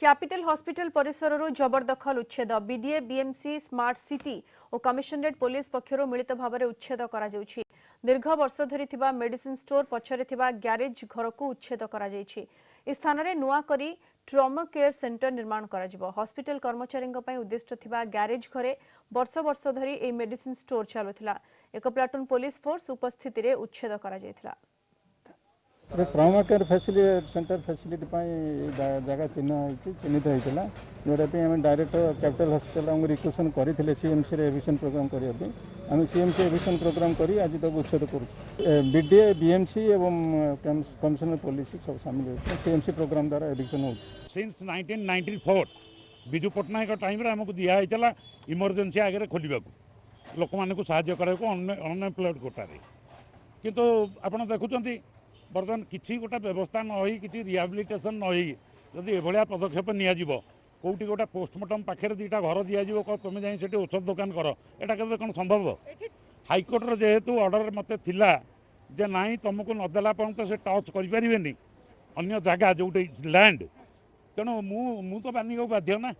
Capital hospital परिसर जबरदखल उच्छेद BDA BMC smart city और commissionerate police पक्षर मिलित भाव में उच्छेद करा जाउछि। दीर्घ वर्ष धरी मेडिसिन स्टोर पछरे ग्यारेज घर को उच्छेद करा जाइछि। इस स्थान में नुआ करी ट्रॉमा केयर सेंटर निर्माण करा जिवो। हॉस्पिटल कर्मचारी उद्दिष्ट थिबा ग्यारेज घरे वर्ष वर्ष धरी ए मेडिसिन स्टोर चलुथिला। एक प्लाटून पुलिस फोर्स उपस्थिति रे उच्छेद करा जायथिला। Trauma care facility centre facility जगह चिन्हित होता जोटा आम डायरेक्ट कैपिटल हॉस्पिटल आम रिक्वेशन करते सीएमसी एविशन प्रोग्राम करने आम सीएमसी एविशन प्रोग्राम कर आज तक उच्छेद कर बीडीए बीएमसी एवं कमिशनर पुलिस सब सामिल होती सीएमसी प्रोग्राम द्वारा एविशन हो। सिंस 1994 विजु पट्टनायक टाइम आमको दिखाई इमरजेंसी आगे खोल लोक मान अनएम्प्लॉयड कोटारे किंतु आपड़ देखुं बर्तमान किसी गोटा व्यवस्था न हो कि रिहाबिलिटेशन न हो जदि एभलिया पदक्षेप नियाजिबो कोउटी गोटा पोस्टमार्टम पाखे दीटा घर दिज्व तुम जाइए औषध दुकान कर एटा केबे कौन संभव। हाइकोर्टर जेहेतु ऑर्डर मते थिला जे नाई तुमको नदेला पर्यंत से टच करें अन्य जगह जो लैंड तेणु मु तो मानिक बाध्य ना।